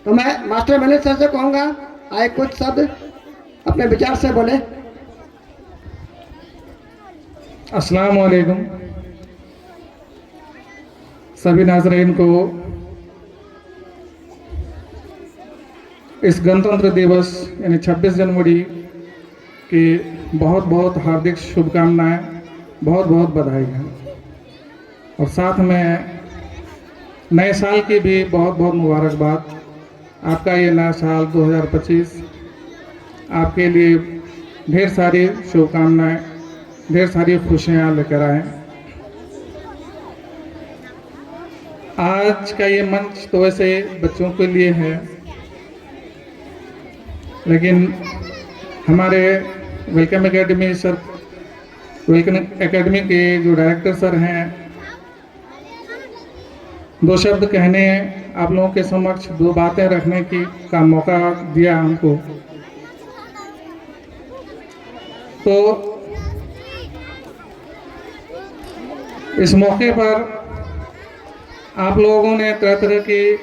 तो मैं master Manish sir से कहूँगा आए कुछ शब्द अपने विचार से बोले। अस्सलाम वालेकुम सभी नाज़रीन को इस गणतंत्र दिवस यानी 26 जनवरी की बहुत बहुत हार्दिक शुभकामनाएं, बहुत बहुत बधाई हैं। और साथ में नए साल की भी बहुत बहुत मुबारकबाद। आपका ये नया साल 2025 आपके लिए ढेर सारी शुभकामनाएं, ढेर सारी खुशियां लेकर आए। आज का ये मंच तो वैसे बच्चों के लिए है, लेकिन हमारे वेलकम एकेडमी के जो डायरेक्टर सर हैं, दो शब्द कहने आप लोगों के समक्ष, दो बातें रखने का मौका दिया हमको। तो इस मौके पर आप लोगों ने तरह तरह की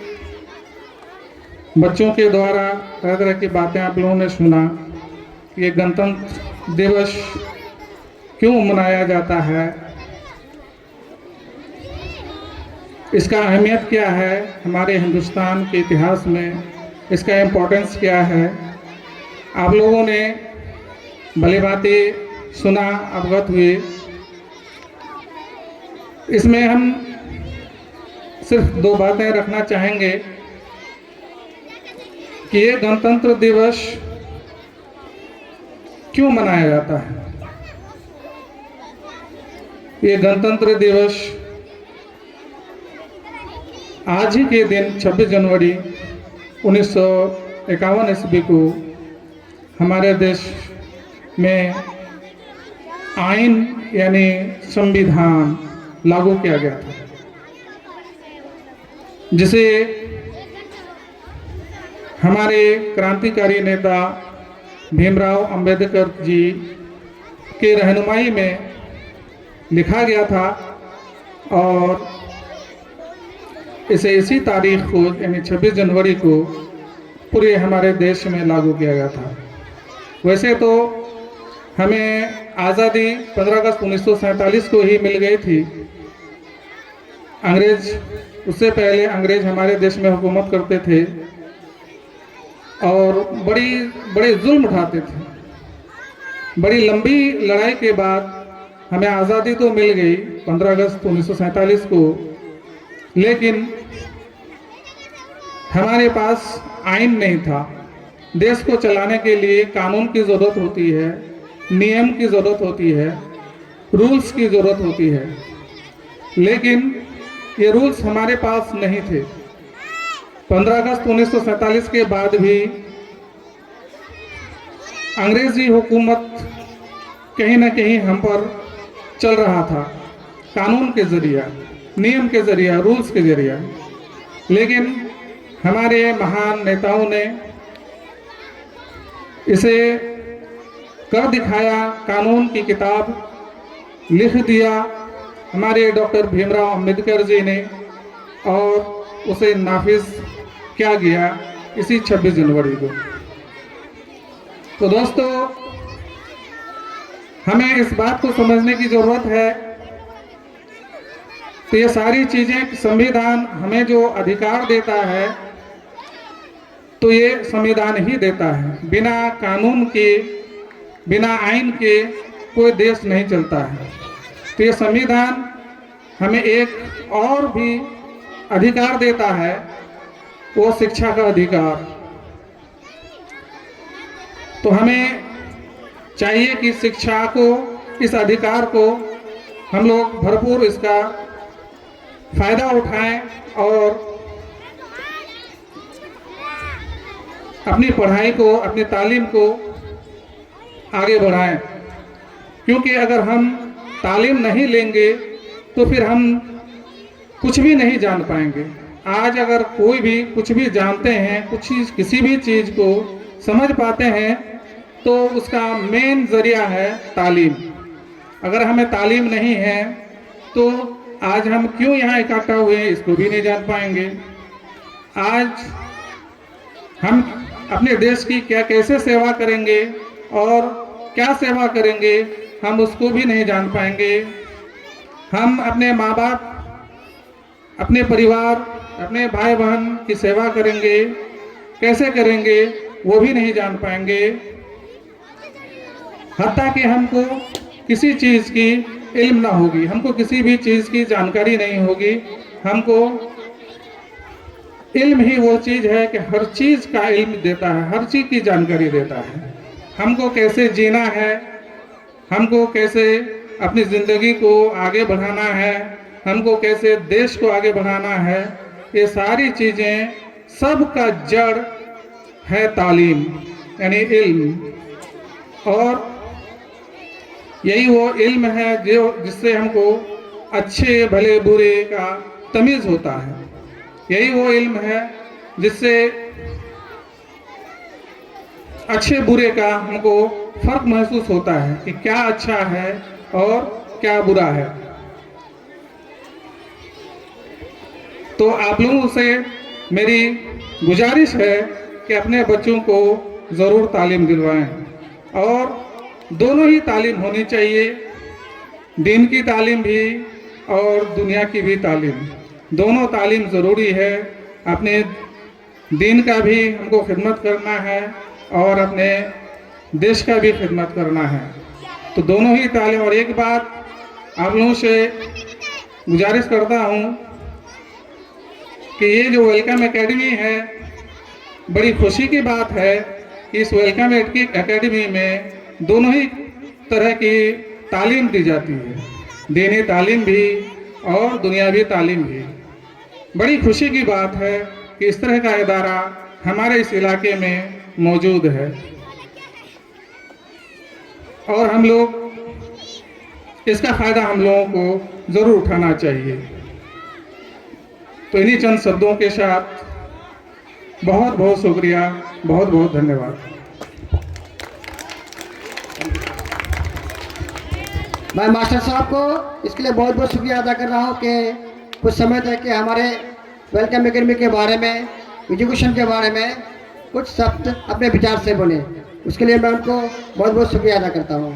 बच्चों के द्वारा तरह तरह की बातें आप लोगों ने सुना। ये गणतंत्र दिवस क्यों मनाया जाता है, इसका अहमियत क्या है हमारे हिंदुस्तान के इतिहास में, इसका इम्पोर्टेंस क्या है, आप लोगों ने भली भांति सुना, अवगत हुए। इसमें हम सिर्फ दो बातें रखना चाहेंगे कि ये गणतंत्र दिवस क्यों मनाया जाता है। ये गणतंत्र दिवस आज ही के दिन 26 जनवरी 1951 ईस्वी को हमारे देश में आइन यानी संविधान लागू किया गया था, जिसे हमारे क्रांतिकारी नेता भीमराव अंबेडकर जी के रहनुमाई में लिखा गया था और इसे इसी तारीख को यानी 26 जनवरी को पूरे हमारे देश में लागू किया गया था। वैसे तो हमें आज़ादी 15 अगस्त 1947 को ही मिल गई थी। उससे पहले अंग्रेज हमारे देश में हुकूमत करते थे और बड़े जुल्म उठाते थे। बड़ी लंबी लड़ाई के बाद हमें आज़ादी तो मिल गई 15 अगस्त 1947 को, लेकिन हमारे पास आइन नहीं था। देश को चलाने के लिए कानून की ज़रूरत होती है, नियम की ज़रूरत होती है, रूल्स की ज़रूरत होती है, लेकिन ये रूल्स हमारे पास नहीं थे। 15 अगस्त 1947 के बाद भी अंग्रेजी हुकूमत कहीं ना कहीं हम पर चल रहा था, कानून के ज़रिया, नियम के ज़रिया, रूल्स के ज़रिया। लेकिन हमारे महान नेताओं ने इसे कर दिखाया, कानून की किताब लिख दिया हमारे डॉक्टर भीमराव अंबेडकर जी ने, और उसे नाफिज किया गया इसी 26 जनवरी को। तो दोस्तों, हमें इस बात को समझने की ज़रूरत है, तो ये सारी चीज़ें, संविधान हमें जो अधिकार देता है तो ये संविधान ही देता है। बिना कानून के, बिना आइन के कोई देश नहीं चलता है। तो ये संविधान हमें एक और भी अधिकार देता है, वो शिक्षा का अधिकार। तो हमें चाहिए कि शिक्षा को, इस अधिकार को हम लोग भरपूर इसका फायदा उठाएं और अपनी पढ़ाई को, अपनी तालीम को आगे बढ़ाएं। क्योंकि अगर हम तालीम नहीं लेंगे तो फिर हम कुछ भी नहीं जान पाएंगे। आज अगर कोई भी कुछ भी जानते हैं, किसी भी चीज़ को समझ पाते हैं, तो उसका मेन ज़रिया है तालीम। अगर हमें तालीम नहीं है तो आज हम क्यों यहाँ इकट्ठा हुए हैं इसको भी नहीं जान पाएंगे। आज हम अपने देश की क्या कैसे सेवा करेंगे और क्या सेवा करेंगे हम उसको भी नहीं जान पाएंगे। हम अपने माँ बाप, अपने परिवार, अपने भाई बहन की सेवा करेंगे, कैसे करेंगे वो भी नहीं जान पाएंगे। हत्ता कि हमको किसी चीज़ की इल्म ना होगी, हमको किसी भी चीज़ की जानकारी नहीं होगी। हमको इल्म ही वो चीज़ है कि हर चीज़ का इल्म देता है, हर चीज़ की जानकारी देता है। हमको कैसे जीना है, हमको कैसे अपनी ज़िंदगी को आगे बढ़ाना है, हमको कैसे देश को आगे बढ़ाना है, ये सारी चीज़ें सबका जड़ है तालीम यानी इल्म। और यही वो इल्म है जो जिससे हमको अच्छे भले बुरे का तमीज़ होता है। यही वो इल्म है जिससे अच्छे बुरे का हमको फर्क महसूस होता है कि क्या अच्छा है और क्या बुरा है। तो आप लोगों से मेरी गुजारिश है कि अपने बच्चों को ज़रूर तालीम दिलवाएं और दोनों ही तालीम होनी चाहिए, दीन की तालीम भी और दुनिया की भी तालीम। दोनों तालीम ज़रूरी है। अपने दीन का भी हमको खिदमत करना है और अपने देश का भी खिदमत करना है, तो दोनों ही तालीम। और एक बात आप लोगों से गुजारिश करता हूँ कि ये जो वेलकम एकेडमी है, बड़ी खुशी की बात है कि इस वेलकम एकेडमी में दोनों ही तरह की तालीम दी जाती है, दीनी तालीम भी और दुनियावी तालीम भी। बड़ी खुशी की बात है कि इस तरह का इदारा हमारे इस इलाके में मौजूद है और हम लोग इसका फ़ायदा हम लोगों को ज़रूर उठाना चाहिए। तो इन्हीं चंद शब्दों के साथ बहुत बहुत शुक्रिया, बहुत बहुत धन्यवाद। मैं मास्टर साहब को इसके लिए बहुत बहुत शुक्रिया अदा कर रहा हूँ कि कुछ समय तक कि हमारे वेलकम एकेडमी के बारे में, एजुकेशन के बारे में कुछ शब्द अपने विचार से बोले। उसके लिए मैं उनको बहुत बहुत शुक्रिया अदा करता हूँ।